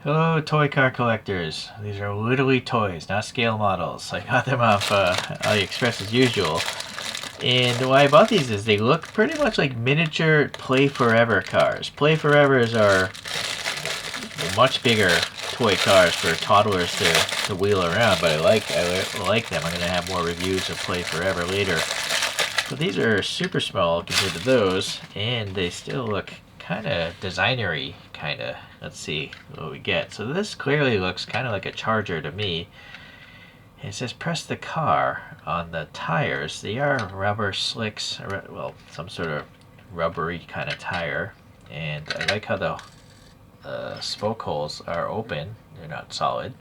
Hello, toy car collectors. These are literally toys, not scale models. I got them off AliExpress as usual. And why I bought these is they look pretty much like miniature Play Forever cars. Play Forevers are much bigger toy cars for toddlers to wheel around, but I like them. I'm gonna have more reviews of Play Forever later. But these are super small compared to those, and they still look kind of designery, kind of. Let's see what we get. So this clearly looks kind of like a charger to me. It says press the car on the tires. They are rubber slicks, well, some sort of rubbery kind of tire. And I like how the spoke holes are open. They're not solid.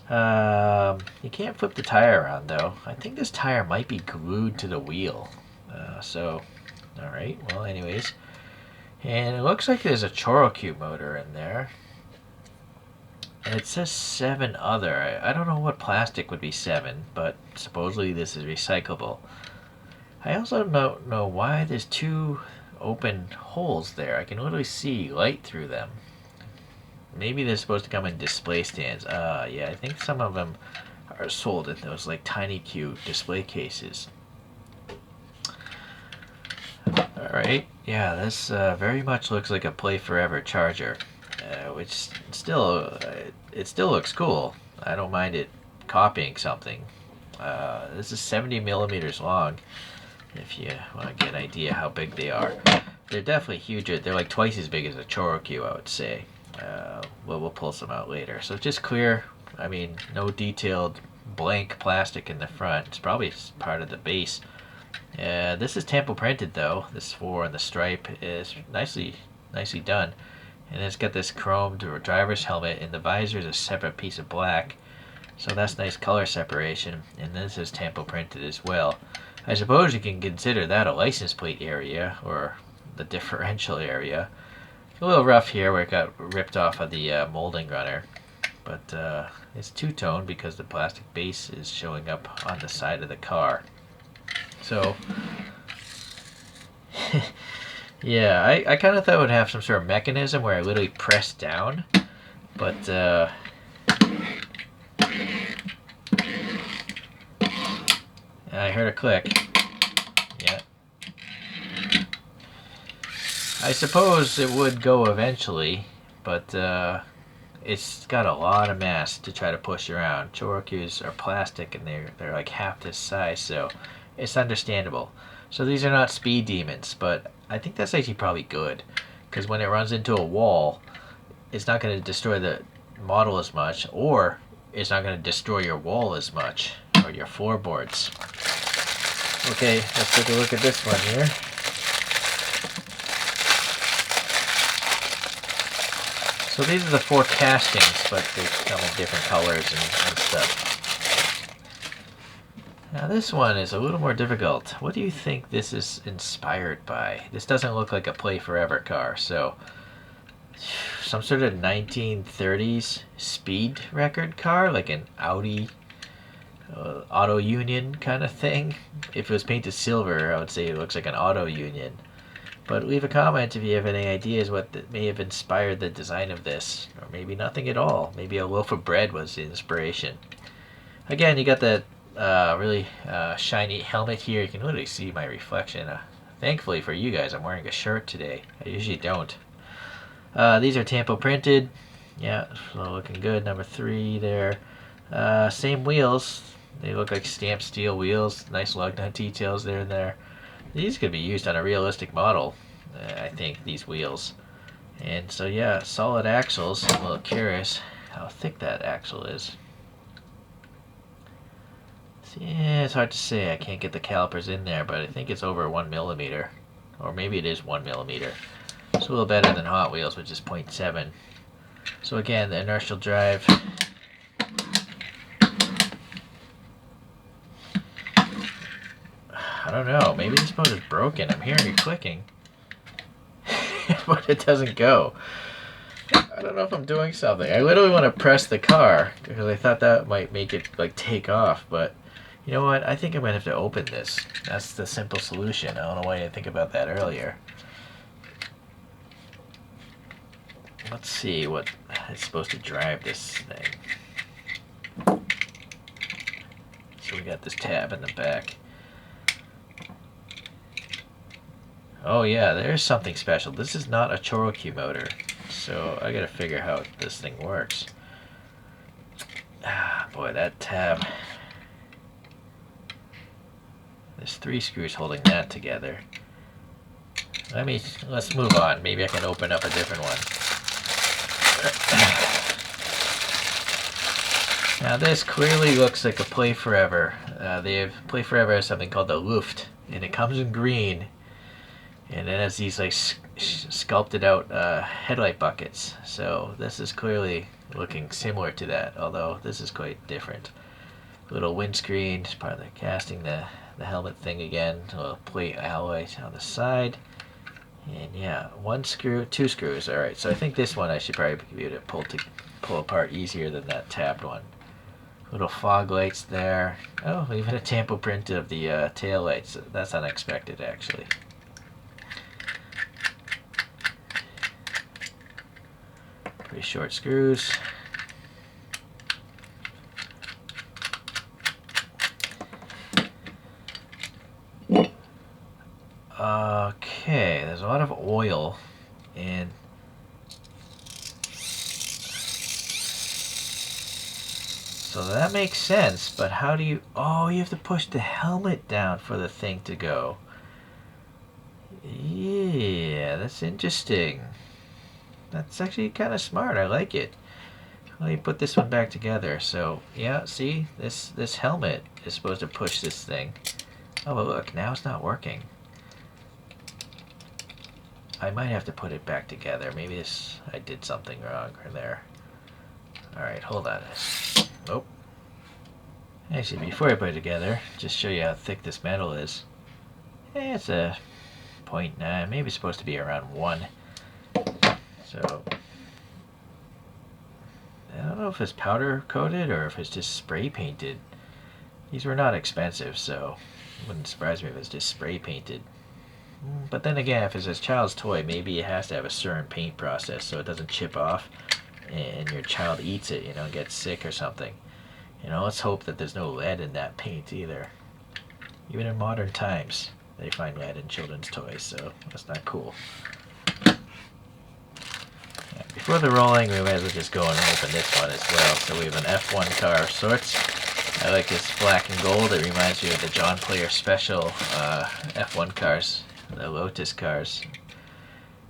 You can't flip the tire around though. I think this tire might be glued to the wheel. Alright, well anyways. And it looks like there's a Chorocube motor in there. And it says 7 other. I don't know what plastic would be 7, but supposedly this is recyclable. I also don't know why there's 2 open holes there. I can literally see light through them. Maybe they're supposed to come in display stands. Yeah, I think some of them are sold in those like tiny cute display cases. Alright, yeah, this very much looks like a Play Forever charger, which still, it still looks cool. I don't mind it copying something. This is 70 millimeters long, if you want to get an idea how big they are. They're definitely huger. They're like twice as big as a Chorocube, I would say. We'll pull some out later. So just clear, I mean, no detailed blank plastic in the front. It's probably part of the base. This is tempo printed though. This 4 on the stripe is nicely done. And it's got this chromed driver's helmet, and the visor is a separate piece of black. So that's nice color separation. And this is tempo printed as well. I suppose you can consider that a license plate area, or the differential area. A little rough here where it got ripped off of the molding runner. But it's two-tone because the plastic base is showing up on the side of the car. So, yeah, I kind of thought it would have some sort of mechanism where I literally press down, but I heard a click. Yeah. I suppose it would go eventually, but it's got a lot of mass to try to push around. Chorocubes are plastic and they're like half this size, so it's understandable. So these are not speed demons, but I think that's actually probably good, because when it runs into a wall, it's not going to destroy the model as much, or it's not going to destroy your wall as much, or your floorboards. Okay, let's take a look at this one here. So these are the 4 castings, but they come in different colors and stuff. Now this one is a little more difficult. What do you think this is inspired by? This doesn't look like a Play Forever car, so some sort of 1930s speed record car, like an Audi Auto Union kind of thing. If it was painted silver, I would say it looks like an Auto Union. But leave a comment if you have any ideas what may have inspired the design of this. Or maybe nothing at all. Maybe a loaf of bread was the inspiration. Again, you got that really shiny helmet here. You can literally see my reflection. Thankfully for you guys, I'm wearing a shirt today. I usually don't. These are tempo printed. Yeah, so looking good. Number 3 there. Same wheels. They look like stamped steel wheels. Nice lug nut details there and there. These could be used on a realistic model, I think, these wheels. And so yeah, solid axles. I'm a little curious how thick that axle is. So, yeah, it's hard to say. I can't get the calipers in there, but I think it's over 1 millimeter. Or maybe it is 1 millimeter. It's a little better than Hot Wheels, which is 0.7. So again, the inertial drive. I don't know. Maybe this motor's broken. I'm hearing it clicking. But it doesn't go. I don't know if I'm doing something. I literally want to press the car because I thought that might make it like take off, but you know what? I think I'm going to have to open this. That's the simple solution. I don't know why I didn't think about that earlier. let's see what is supposed to drive this thing. So we got this tab in the back. Oh yeah, there's something special. This is not a Cherokee motor, so I gotta figure out how this thing works. Ah, boy, that tab. There's 3 screws holding that together. Let's move on. Maybe I can open up a different one. Now this clearly looks like a Play Forever. Play Forever has something called the Luft, and it comes in green, and it has these like sculpted out headlight buckets. So this is clearly looking similar to that, although this is quite different. Little windscreen, just part of the casting, the helmet thing again, a little plate alloy on the side. And yeah, 1 screw, 2 screws. All right, so I think this one I should probably be able to pull apart easier than that tabbed one. Little fog lights there. Oh, even a tampo print of the tail lights. That's unexpected, actually. Pretty short screws. Okay, there's a lot of oil, and so that makes sense, but how do you... Oh, you have to push the helmet down for the thing to go. Yeah, that's interesting. That's actually kind of smart. I like it. Let me put this one back together. So, yeah, see? This helmet is supposed to push this thing. Oh, but look, now it's not working. I might have to put it back together. Maybe I did something wrong there. Alright, hold on. Oh. Actually, before I put it together, just show you how thick this metal is. It's a 0.9. Maybe it's supposed to be around 1. So, I don't know if it's powder coated or if it's just spray painted. These were not expensive, so it wouldn't surprise me if it's just spray painted. But then again, if it's a child's toy, maybe it has to have a certain paint process so it doesn't chip off and your child eats it, gets sick or something. Let's hope that there's no lead in that paint either. Even in modern times, they find lead in children's toys, so that's not cool. Yeah, before the rolling, we might as well just go and open this one as well. So we have an F1 car of sorts. I like this black and gold. It reminds me of the John Player Special F1 cars. The Lotus cars.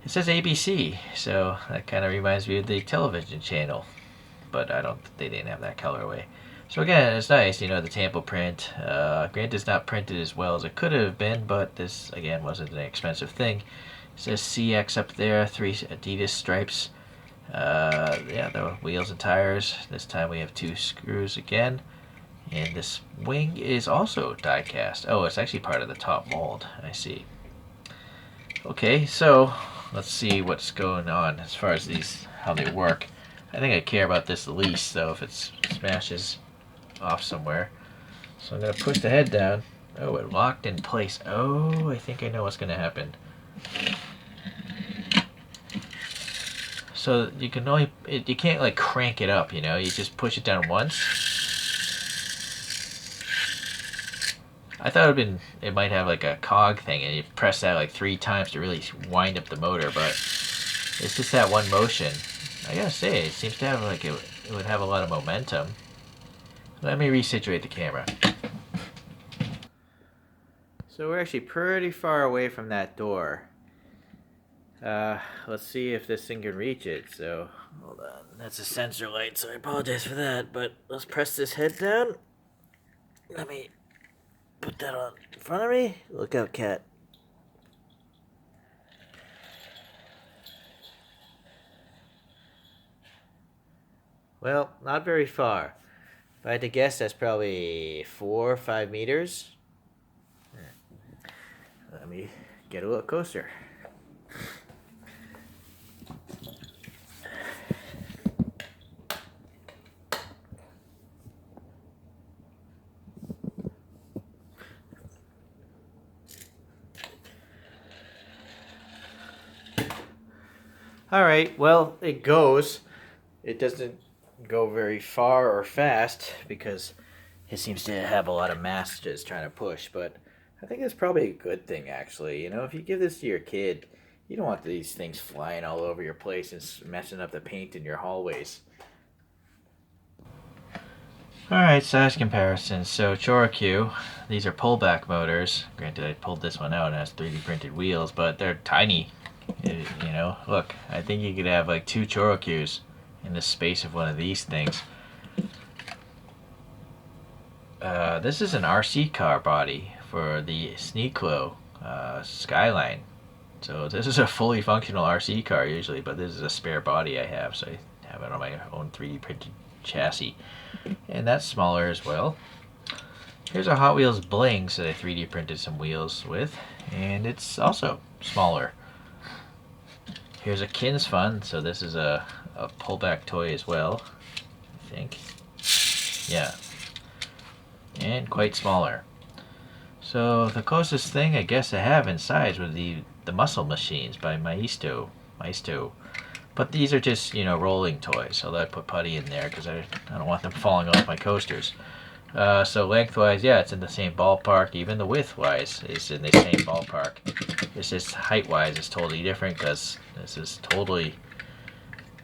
It says ABC, so that kind of reminds me of the television channel, but they didn't have that colorway. So again, it's nice, the tampo print. Granted, it's not printed as well as it could have been, but this again wasn't an expensive thing. It says CX up there, 3 Adidas stripes. Yeah, the wheels and tires. This time we have 2 screws again. And this wing is also die cast. Oh, it's actually part of the top mold. I see. Okay, so let's see what's going on as far as how they work. I think I care about this the least, though, if it smashes off somewhere. So I'm going to push the head down. Oh, it locked in place. Oh, I think I know what's going to happen. So you can't like crank it up, you just push it down once. I thought it might have like a cog thing, and you press that like 3 times to really wind up the motor, but it's just that one motion. I gotta say, it seems to have like it would have a lot of momentum. Let me resituate the camera. So we're actually pretty far away from that door. Let's see if this thing can reach it. So, hold on. That's a sensor light, so I apologize for that, but let's press this head down. Let me put that on in front of me. Look out, cat. Well, not very far. If I had to guess, that's probably 4 or 5 meters. Let me get a little closer. Alright, well, it goes. It doesn't go very far or fast because it seems to have a lot of mass just trying to push, but I think that's probably a good thing, actually. You know, if you give this to your kid, you don't want these things flying all over your place and messing up the paint in your hallways. Alright, size comparison. So Chorokyu, these are pullback motors. Granted, I pulled this one out and it has 3D printed wheels, but they're tiny. You know, look, I think you could have like 2 Chorokyus in the space of one of these things. This is an RC car body for the Sneaklo Skyline. So this is a fully functional RC car usually, but this is a spare body I have, so I have it on my own 3D printed chassis. And that's smaller as well. Here's a Hot Wheels Blinks that I 3D printed some wheels with, and it's also smaller. Here's a Kins Fun, so this is a pullback toy as well, I think. Yeah. And quite smaller. So the closest thing I guess I have in size would be the Muscle Machines by Maisto. But these are just, you know, rolling toys, so I put putty in there because I don't want them falling off my coasters. So lengthwise, yeah, it's in the same ballpark. Even the widthwise is in the same ballpark. It's just height-wise is totally different because this is totally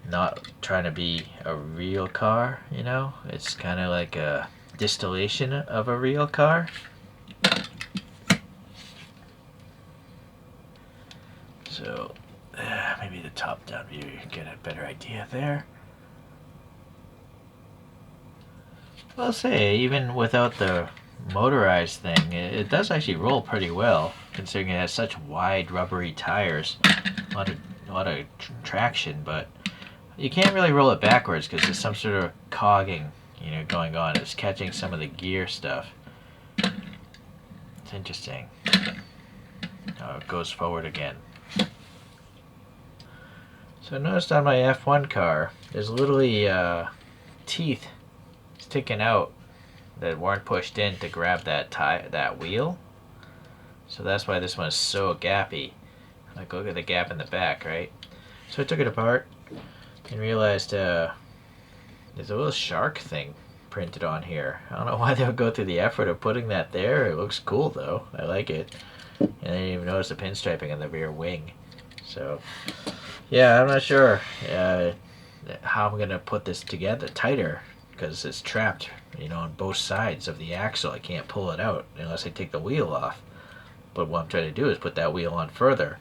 not trying to be a real car, you know? It's kind of like a distillation of a real car. So maybe the top-down view, you get a better idea there. I'll say, even without the motorized thing, it does actually roll pretty well, considering it has such wide rubbery tires. A lot of traction, but you can't really roll it backwards because there's some sort of cogging, you know, going on. It's catching some of the gear stuff. It's interesting. Oh, it goes forward again. So notice on my F1 car, there's literally teeth sticking out that weren't pushed in to grab that wheel. So that's why this one is so gappy. Like, look at the gap in the back, right? So I took it apart and realized there's a little shark thing printed on here. I don't know why they would go through the effort of putting that there. It looks cool though. I like it. And I didn't even notice the pinstriping on the rear wing. So yeah, I'm not sure how I'm gonna put this together tighter because it's trapped, you know, on both sides of the axle. I can't pull it out unless I take the wheel off. But what I'm trying to do is put that wheel on further.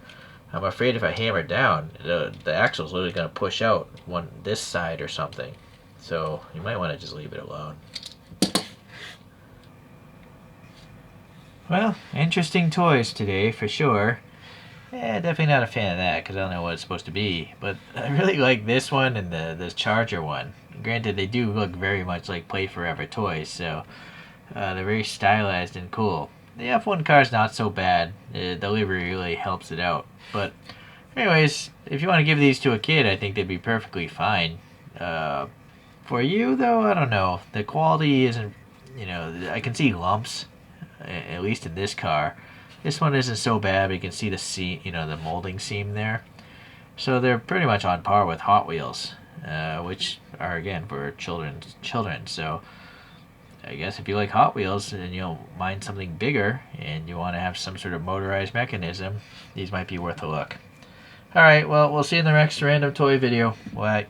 I'm afraid if I hammer down, the axle's literally going to push out this side or something. So you might want to just leave it alone. Well, interesting toys today for sure. Definitely not a fan of that because I don't know what it's supposed to be. But I really like this one and the Charger one. Granted, they do look very much like Play Forever toys, so they're very stylized and cool. The F1 car is not so bad. The delivery really helps it out. But anyways, if you want to give these to a kid, I think they'd be perfectly fine. For you, though, I don't know. The quality isn't, you know, I can see lumps, at least in this car. This one isn't so bad, but you can see the seam, you know, the molding seam there. So they're pretty much on par with Hot Wheels, which are, again, for children. So I guess if you like Hot Wheels and you'll mind something bigger and you want to have some sort of motorized mechanism, these might be worth a look. Alright, well, we'll see you in the next random toy video. Bye.